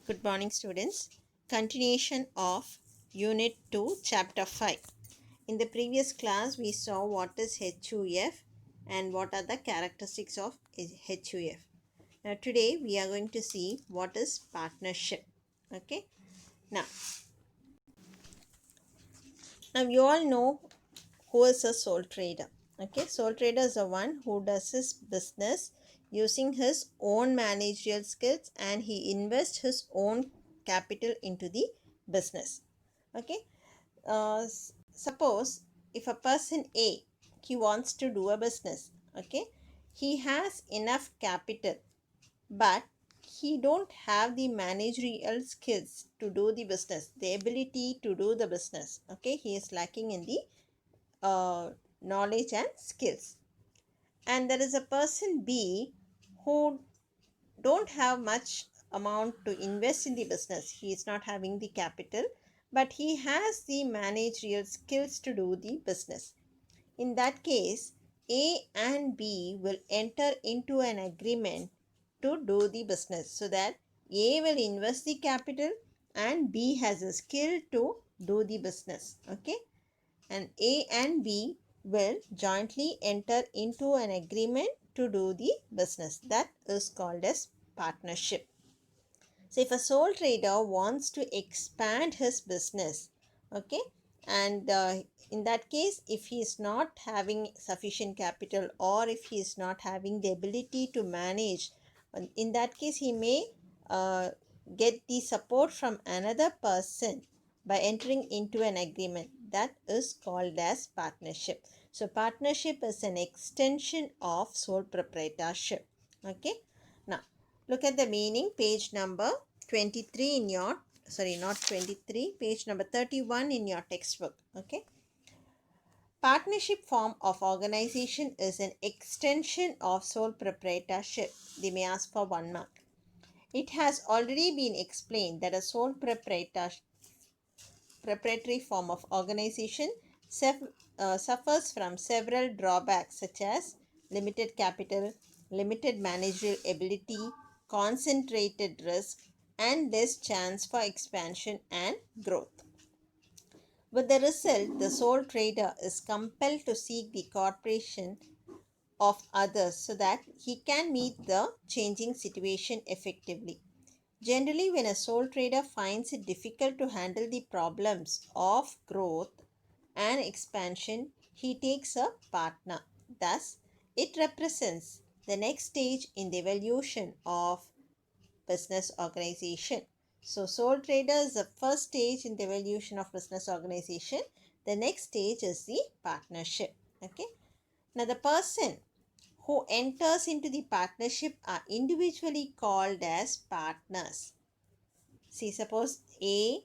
Good morning, students. Continuation of Unit 2, Chapter 5. In the previous class, we saw what is HUF and what are the characteristics of HUF. Now, today we are going to see what is partnership. Okay. Now you all know who is a sole trader. Okay. Sole trader is the one who does his business using his own managerial skills and he invests his own capital into the business. Okay. Suppose if a person A, he wants to do a business. Okay. He has enough capital, but he don't have the managerial skills to do the business, the ability to do the business. Okay. He is lacking in the knowledge and skills. And there is a person B who don't have much amount to invest in the business. He is not having the capital, but he has the managerial skills to do the business. In that case, A and B will enter into an agreement to do the business so that A will invest the capital and B has a skill to do the business. Okay. And A and B will jointly enter into an agreement to do the business. That is called as partnership. So if a sole trader wants to expand his business, okay, and in that case, if he is not having sufficient capital or if he is not having the ability to manage, in that case, he may uh, get the support from another person by entering into an agreement. That is called as partnership. So partnership is an extension of sole proprietorship. Okay. Now, look at the meaning, page number 23 in your, sorry, not 23, page number 31 in your textbook. Okay. Partnership form of organization is an extension of sole proprietorship. They may ask for 1 mark. It has already been explained that a sole proprietary form of organization suffers from several drawbacks such as limited capital, limited managerial ability, concentrated risk, and less chance for expansion and growth. With the result, the sole trader is compelled to seek the cooperation of others so that he can meet the changing situation effectively. Generally, when a sole trader finds it difficult to handle the problems of growth and expansion, he takes a partner. Thus, it represents the next stage in the evolution of business organization. So, sole trader is the first stage in the evolution of business organization. The next stage is the partnership. Okay. Now, the person who enters into the partnership are individually called as partners. See, suppose A,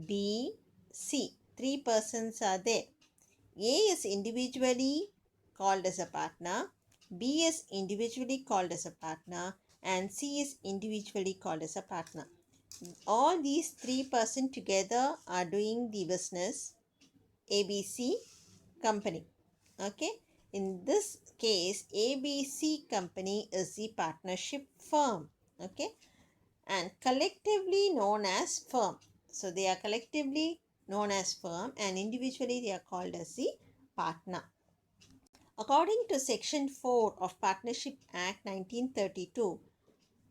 B, C. Three persons are there. A is individually called as a partner, B is individually called as a partner, and C is individually called as a partner. All these three persons together are doing the business ABC company. Okay. In this case, ABC company is the partnership firm. Okay. And collectively known as firm. So they are collectively known as firm and individually they are called as the partner. According to Section 4 of Partnership Act 1932,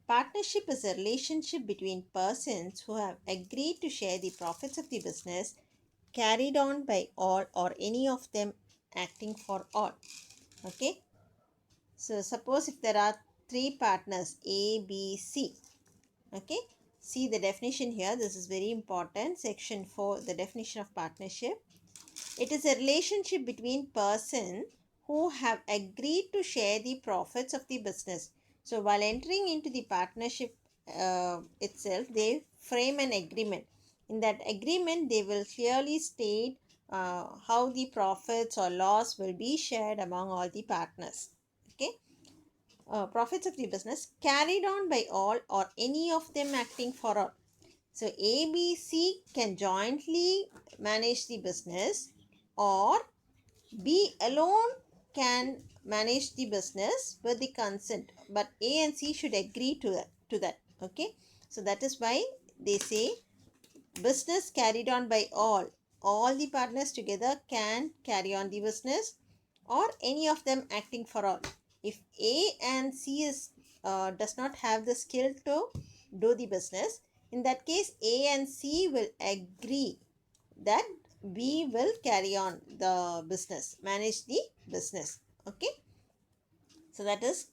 partnership is a relationship between persons who have agreed to share the profits of the business carried on by all or any of them acting for all. Okay. So suppose if there are three partners A, B, C. Okay. See the definition here. This is very important. Section 4, the definition of partnership. It is a relationship between persons who have agreed to share the profits of the business. So while entering into the partnership itself, they frame an agreement. In that agreement, they will clearly state how the profits or loss will be shared among all the partners. Okay. Profits of the business carried on by all or any of them acting for all. So ABC can jointly manage the business or B alone can manage the business with the consent, but A and C should agree to that. Okay. So that is why they say business carried on by all the partners together can carry on the business, or any of them acting for all. If A and C does not have the skill to do the business, in that case A and C will agree that B will carry on the business, manage the business. Okay, so that is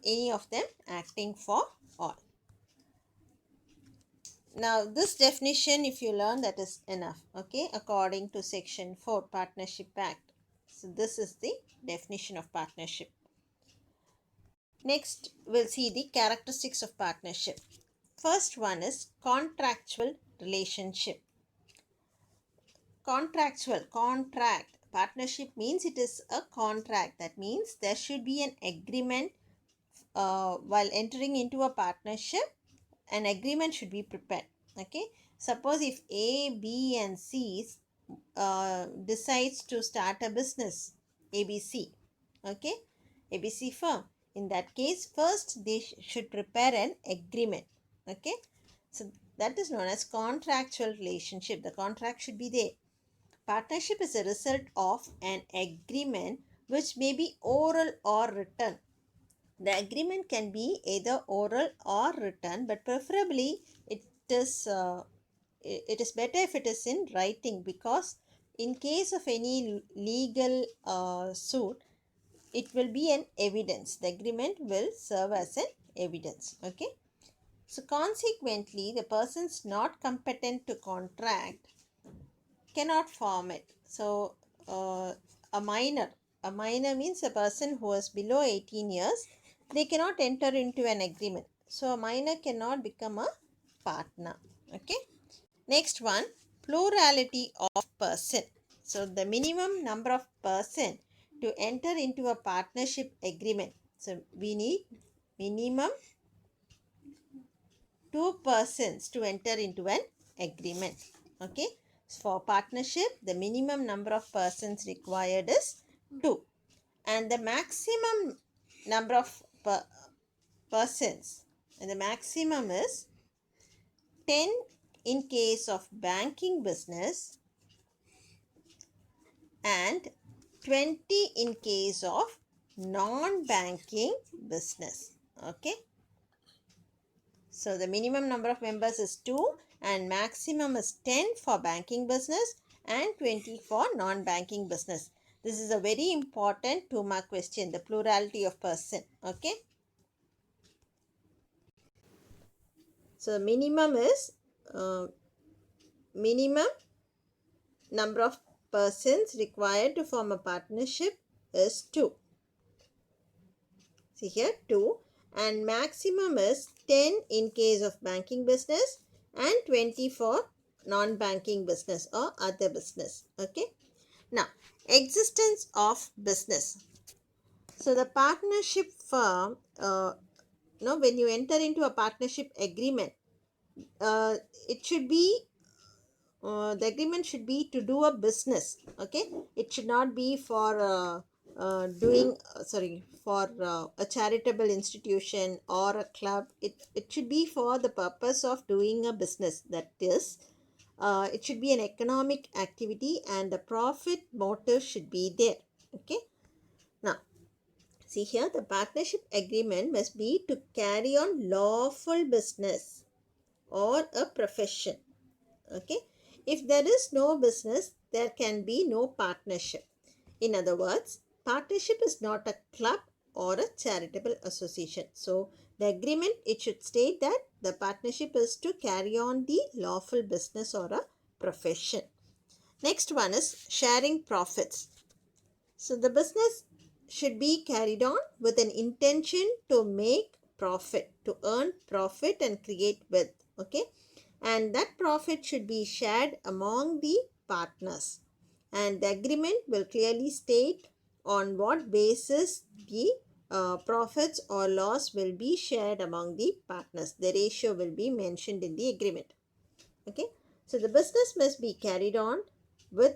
any of them acting for all. Now this definition, if you learn, that is enough. Okay, according to section 4 Partnership Act. So this is the definition of partnership. Next we'll see the characteristics of partnership. First one is contractual relationship. Contract partnership means it is a contract. That means there should be an agreement while entering into a partnership. An agreement should be prepared. Okay, suppose if A, B and C decides to start a business, ABC, okay, ABC firm, in that case first they should prepare an agreement. Okay, so that is known as contractual relationship. The contract should be there. Partnership is a result of an agreement which may be oral or written. The agreement can be either oral or written, but preferably is it is better if it is in writing, because in case of any legal suit, it will be an evidence. The agreement will serve as an evidence. Okay, so consequently the persons not competent to contract cannot form it. So a minor means a person who is below 18 years, they cannot enter into an agreement. So a minor cannot become a partner. Okay, next one, plurality of person. So the minimum number of person to enter into a partnership agreement. So we need minimum 2 persons to enter into an agreement. Okay, for partnership the minimum number of persons required is 2, and the maximum number of persons, and the maximum is 10 in case of banking business and 20 in case of non-banking business. Okay, so the minimum number of members is 2 and maximum is 10 for banking business and 20 for non-banking business. This is a very important 2-mark question, the plurality of person. Okay, so minimum is minimum number of persons required to form a partnership is 2. See here 2, and maximum is 10 in case of banking business and 20 for non-banking business or other business. Okay, now existence of business. So the partnership firm, when you enter into a partnership agreement, it should be the agreement should be to do a business. Okay, it should not be for doing for a charitable institution or a club. It should be for the purpose of doing a business. That is, it should be an economic activity and the profit motive should be there. Okay, now see here, the partnership agreement must be to carry on lawful business or a profession. Okay, if there is no business, there can be no partnership. In other words, partnership is not a club or a charitable association. So the agreement, it should state that the partnership is to carry on the lawful business or a profession. Next one is sharing profits. So the business should be carried on with an intention to make profit, to earn profit and create wealth. Okay, and that profit should be shared among the partners, and the agreement will clearly state on what basis the profits or loss will be shared among the partners. The ratio will be mentioned in the agreement. Okay, so the business must be carried on with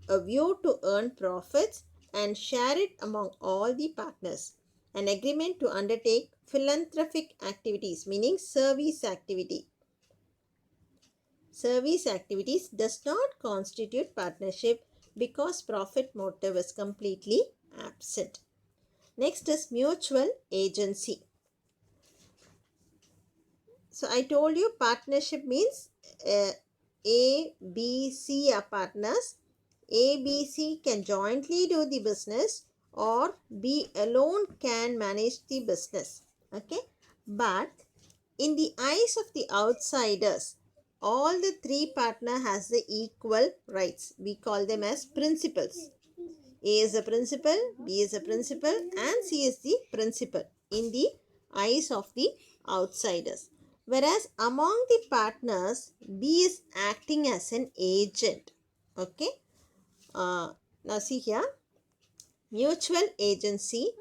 a view to earn profits and share it among all the partners. An agreement to undertake philanthropic activities, meaning service activity, service activities does not constitute partnership because profit motive is completely absent. Next is mutual agency. So I told you partnership means A, B, C are partners. A, B, C can jointly do the business, or B alone can manage the business. Okay. But in the eyes of the outsiders, all the three partner has the equal rights. We call them as principals. A is a principal, B is a principal, and C is the principal in the eyes of the outsiders. Whereas among the partners, B is acting as an agent. Okay. Now see here, mutual agency.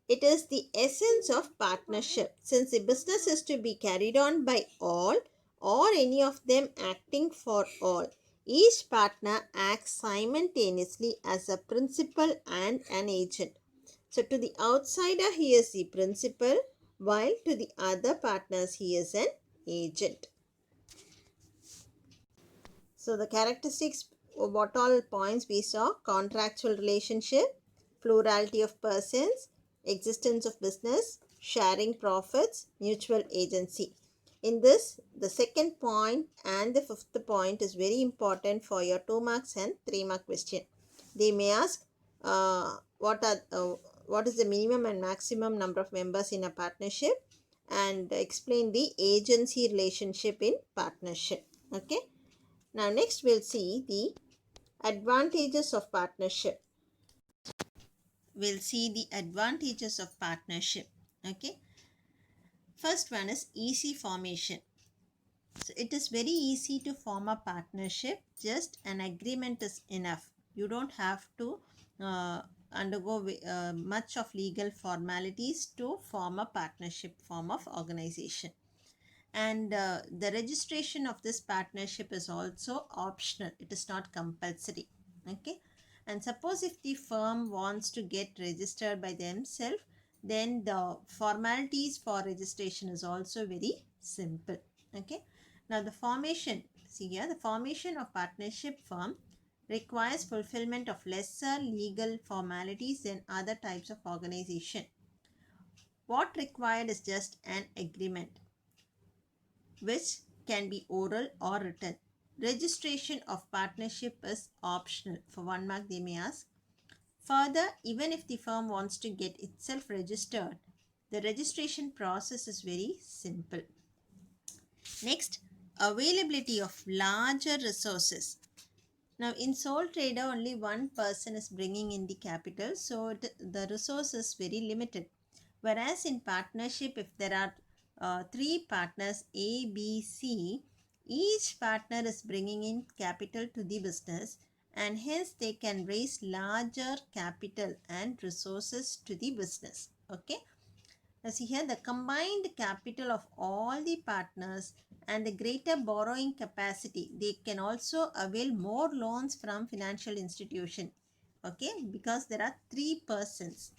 It is the essence of partnership. Since the business is to be carried on by all or any of them acting for all, each partner acts simultaneously as a principal and an agent. So to the outsider, he is the principal, while to the other partners, he is an agent. So the characteristics, what all points we saw: contractual relationship, plurality of persons, existence of business, sharing profits, mutual agency. In this, the second point and the fifth point is very important for your 2 marks and 3 mark question. They may ask what is the minimum and maximum number of members in a partnership, and explain the agency relationship in partnership. Okay. Now next we'll see the advantages of partnership. We'll see the advantages of partnership. Okay. First one is easy formation. So it is very easy to form a partnership. Just an agreement is enough. You don't have to undergo much of legal formalities to form a partnership form of organization. And the registration of this partnership is also optional. It is not compulsory. Okay. And suppose if the firm wants to get registered by themselves, then the formalities for registration is also very simple. Okay. Now the formation, see here, the formation of partnership firm requires fulfillment of lesser legal formalities than other types of organization. What required is just an agreement, which can be oral or written. Registration of partnership is optional. For 1 mark, they may ask. Further, even if the firm wants to get itself registered, the registration process is very simple. Next, availability of larger resources. Now, in sole trader, only one person is bringing in the capital, so the resource is very limited. Whereas in partnership, if there are 3 partners A, B, C, each partner is bringing in capital to the business, and hence they can raise larger capital and resources to the business. Okay. Now see here, the combined capital of all the partners and the greater borrowing capacity, they can also avail more loans from financial institution. Okay, because there are 3 persons.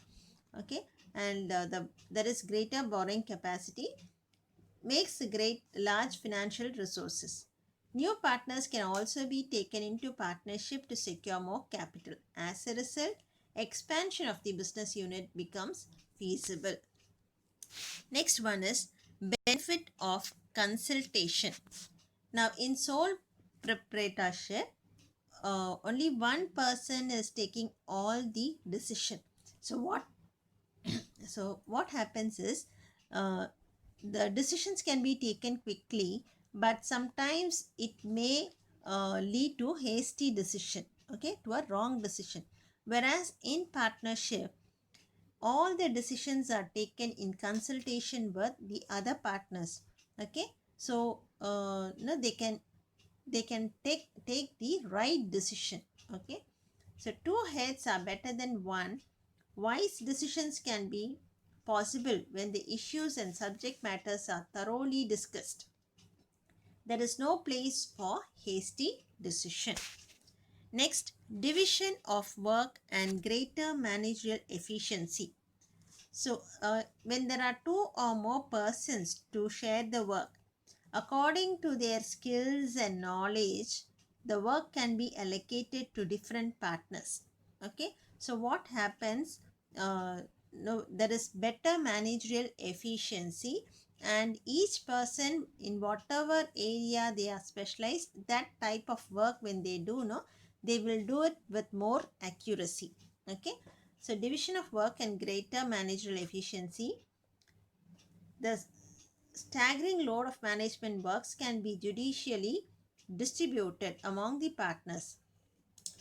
Okay, and there is greater borrowing capacity, makes large financial resources. New partners can also be taken into partnership to secure more capital. As a result, expansion of the business unit becomes feasible. Next one is benefit of consultation. Now in sole proprietorship, only one person is taking all the decision. So what happens is, the decisions can be taken quickly, but sometimes it may lead to hasty decision. Okay, to a wrong decision. Whereas in partnership, all the decisions are taken in consultation with the other partners. Okay, so no, they can take the right decision. Okay, so 2 heads are better than 1. Wise decisions can be possible when the issues and subject matters are thoroughly discussed. There is no place for hasty decision. Next, division of work and greater managerial efficiency. So when there are 2 or more persons to share the work, According to their skills and knowledge, the work can be allocated to different partners. Okay, so what happens? No, there is better managerial efficiency, and each person in whatever area they are specialized, that type of work when they do, no, they will do it with more accuracy. Okay, so division of work and greater managerial efficiency. The staggering load of management works can be judicially distributed among the partners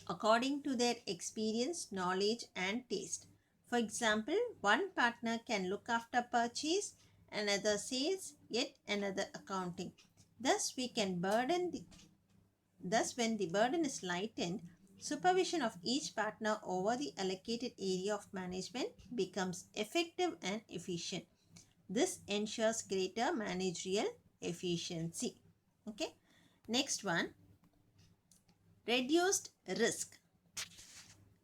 according to their experience, knowledge, and taste. For example, one partner can look after purchase, another sales, yet another accounting. Thus, when the burden is lightened, supervision of each partner over the allocated area of management becomes effective and efficient. This ensures greater managerial efficiency. Okay. Next one, reduced risk.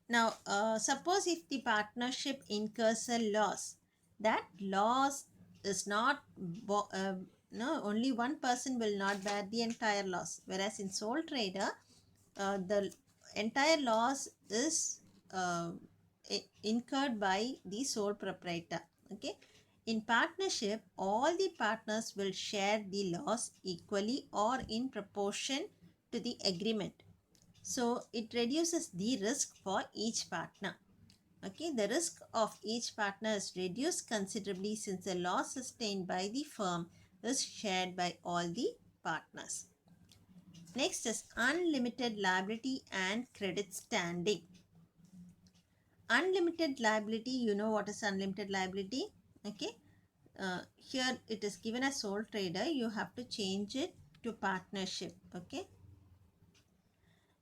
Now, suppose if the partnership incurs a loss, that loss is not, no, only one person will not bear the entire loss. Whereas in sole trader, the entire loss is incurred by the sole proprietor. Okay. In partnership, all the partners will share the loss equally or in proportion to the agreement. So it reduces the risk for each partner. Okay, the risk of each partner is reduced considerably since the loss sustained by the firm is shared by all the partners. Next is unlimited liability and credit standing. Unlimited liability, you know what is unlimited liability? Okay, here it is given as sole trader, you have to change it to partnership. Okay,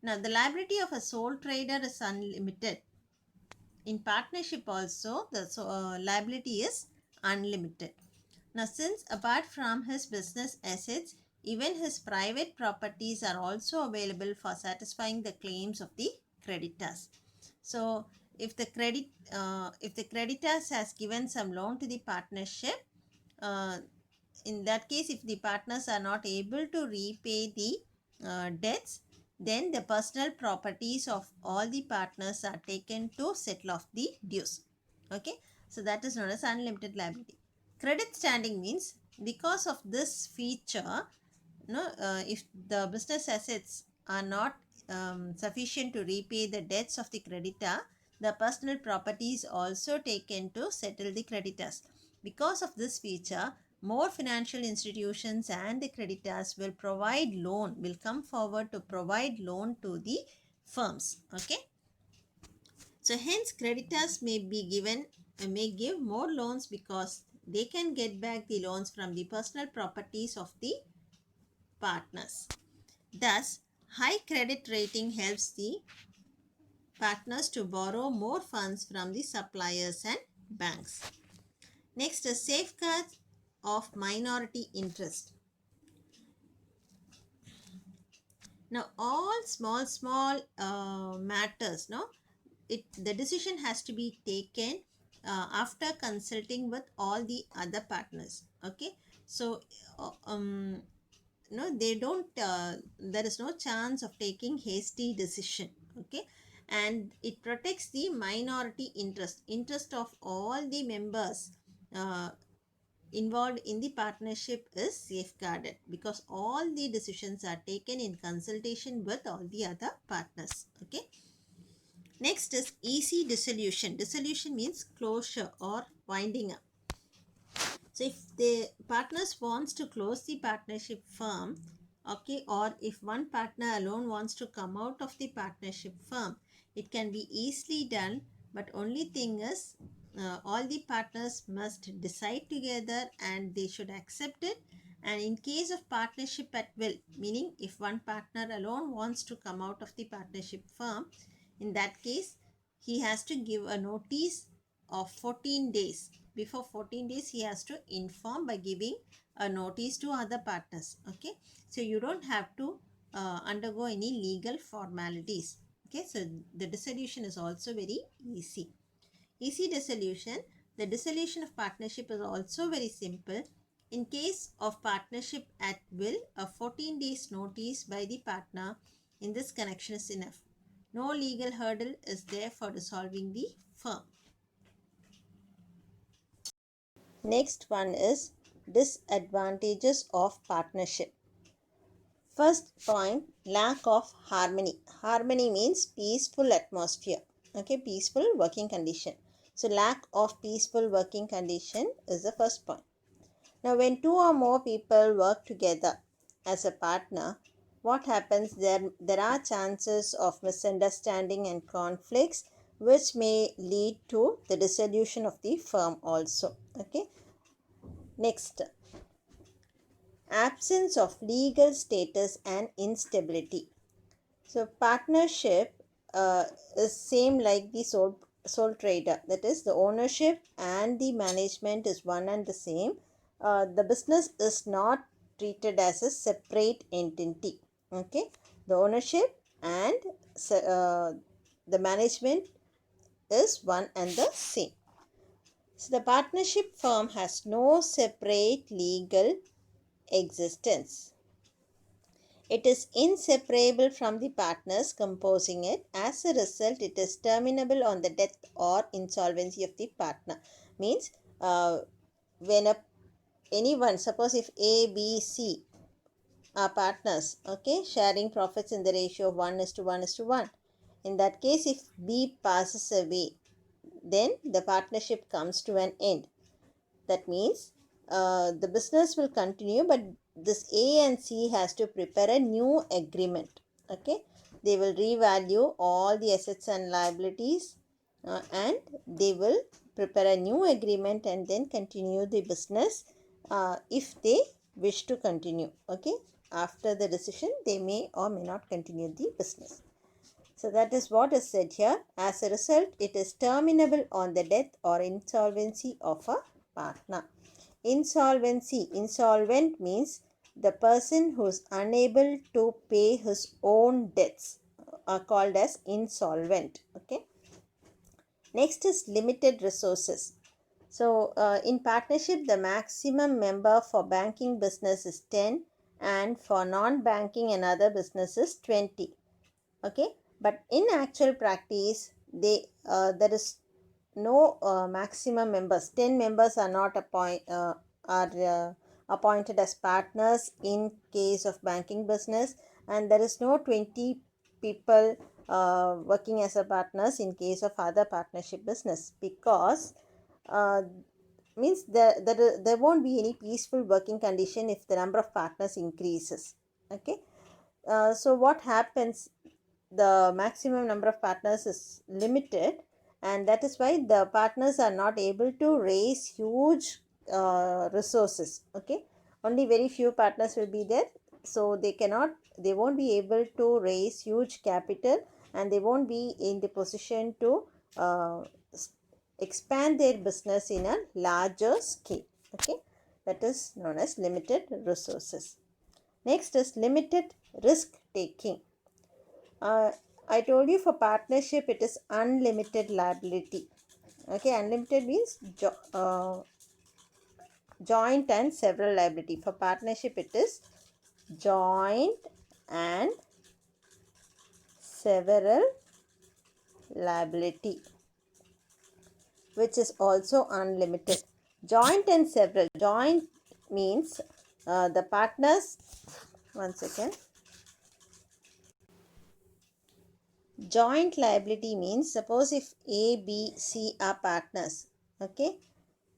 now the liability of a sole trader is unlimited. In partnership also, the liability is unlimited. Now, since apart from his business assets, even his private properties are also available for satisfying the claims of the creditors. So, if the creditors has given some loan to the partnership, uh, in that case, if the partners are not able to repay the debts, then the personal properties of all the partners are taken to settle off the dues. Okay, so that is known as unlimited liability. Credit standing means because of this feature, no, if the business assets are not sufficient to repay the debts of the creditor, the personal property is also taken to settle the creditors. Because of this feature, more financial institutions and the creditors will come forward to provide loan to the firms. Okay. So hence creditors may give more loans because they can get back the loans from the personal properties of the partners. Thus, high credit rating helps the partners to borrow more funds from the suppliers and banks. Next is safeguards of minority interest. Now, all small matters, no, the decision has to be taken after consulting with all the other partners. Okay, so no, they don't. There is no chance of taking hasty decision. Okay, and it protects the minority interest of all the members involved in the partnership is safeguarded because all the decisions are taken in consultation with all the other partners. Okay. Next is easy dissolution. Dissolution means closure or winding up. So if the partners wants to close the partnership firm, okay, or if one partner alone wants to come out of the partnership firm, it can be easily done. But only thing is, all the partners must decide together and they should accept it. And in case of partnership at will, meaning if one partner alone wants to come out of the partnership firm, in that case, he has to give a notice of 14 days. Before 14 days, he has to inform by giving a notice to other partners. Okay, so you don't have to undergo any legal formalities. Okay, so the dissolution is also very easy dissolution. The dissolution of partnership is also very simple. In case of partnership at will, a 14 days notice by the partner in this connection is enough. No legal hurdle is there for dissolving the firm. Next one is disadvantages of partnership. First point, lack of harmony. Harmony means peaceful atmosphere. Okay, peaceful working condition. So lack of peaceful working condition is the first point. Now, when two or more people work together as a partner, what happens there? There are chances of misunderstanding and conflicts which may lead to the dissolution of the firm also. Okay. Next, absence of legal status and instability. So partnership is same like the sole trader. That is, the ownership and the management is one and the same. The business is not treated as a separate entity. Okay, the ownership and the management is one and the same. So the partnership firm has no separate legal existence. It is inseparable from the partners composing it. As a result, it is terminable on the death or insolvency of the partner. Means when anyone, suppose if A, B, C are partners, okay, sharing profits in the ratio of 1:1:1. In that case, if B passes away, then the partnership comes to an end. That means the business will continue, but this A and C has to prepare a new agreement. Okay, they will revalue all the assets and liabilities and they will prepare a new agreement and then continue the business if they wish to continue. Okay, after the decision, they may or may not continue the business. So that is what is said here. As a result, it is terminable on the death or insolvency of a partner. Insolvency. Insolvent means the person who is unable to pay his own debts are called as insolvent. Okay. Next is limited resources. So in partnership, the maximum member for banking business is 10 and for non-banking and other businesses 20. Okay, but in actual practice there is no maximum members. 10 members are not appointed as partners in case of banking business, and there is no 20 people working as a partners in case of other partnership business, because uh, means there won't be any peaceful working condition if the number of partners increases. Okay, so what happens, the maximum number of partners is limited, and that is why the partners are not able to raise huge resources. Okay, only very few partners will be there, so they won't be able to raise huge capital, and they won't be in the position to uh, expand their business in a larger scale. Okay, that is known as limited resources. Next is limited risk taking. uh, I told you for partnership it is unlimited liability. Okay, unlimited means joint and several liability. For partnership it is joint and several liability, which is also unlimited. Joint and several. Joint means the partners, one second. Joint liability means, suppose if A, B, C are partners. Okay,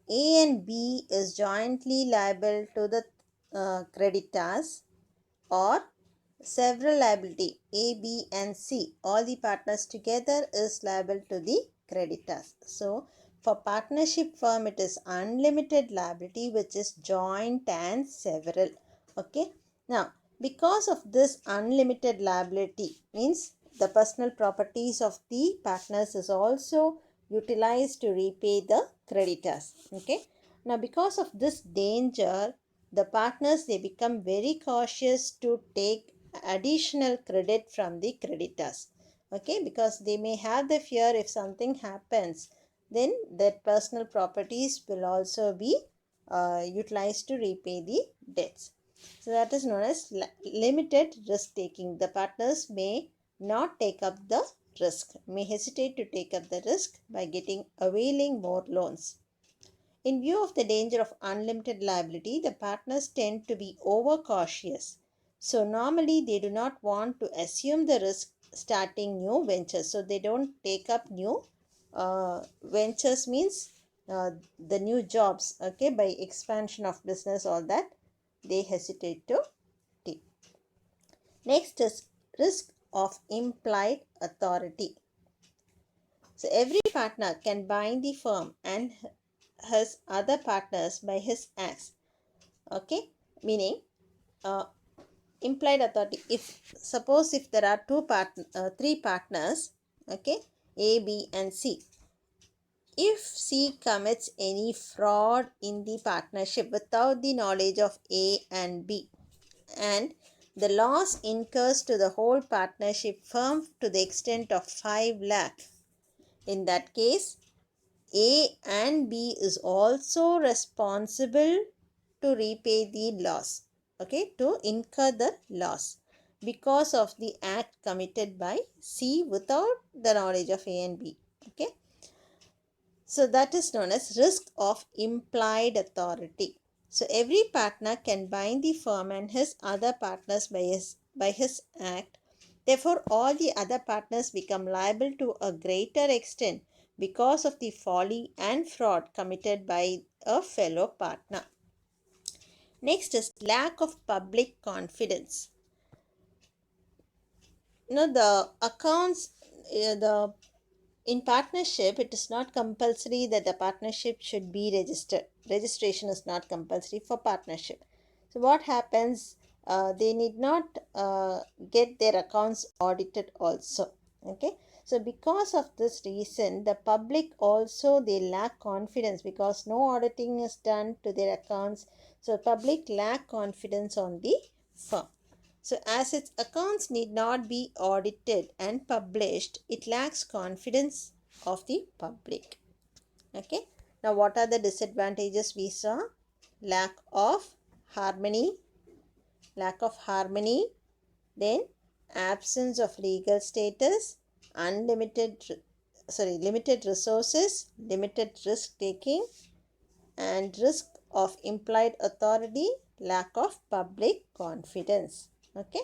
A and B is jointly liable to the creditors, or several liability A, B and C, all the partners together is liable to the creditors. So for partnership firm it is unlimited liability, which is joint and several. Okay, now because of this unlimited liability means the personal properties of the partners is also utilized to repay the creditors. Okay, now because of this danger, the partners, they become very cautious to take additional credit from the creditors. Okay, because they may have the fear if something happens, then their personal properties will also be utilized to repay the debts. So that is known as limited risk taking. The partners may not take up the risk, may hesitate to take up the risk by getting availing more loans. In view of the danger of unlimited liability, the partners tend to be overcautious. So normally they do not want to assume the risk starting new ventures. So they don't take up new ventures, means the new jobs, okay, by expansion of business, all that they hesitate to take. Next is risk of implied authority. So every partner can bind the firm and his other partners by his acts. Okay, meaning uh, implied authority. If suppose if there are three partners, okay, A, B, and C. If C commits any fraud in the partnership without the knowledge of A and B, and the loss incurs to the whole partnership firm to the extent of 5 lakh. In that case, A and B is also responsible to repay the loss, okay, to incur the loss because of the act committed by C without the knowledge of A and B, okay. So that is known as risk of implied authority. So every partner can bind the firm and his other partners by his act. Therefore, all the other partners become liable to a greater extent because of the folly and fraud committed by a fellow partner. Next is lack of public confidence. The accounts, the in partnership, it is not compulsory that the partnership should be registered. Registration is not compulsory for partnership. So what happens? They need not get their accounts audited also. Okay. So because of this reason, the public also they lack confidence because no auditing is done to their accounts. So public lack confidence on the firm. So as its accounts need not be audited and published, it lacks confidence of the public. Okay. Now what are the disadvantages we saw? Lack of harmony, then absence of legal status, limited resources, limited risk taking, and risk of implied authority, lack of public confidence. Okay.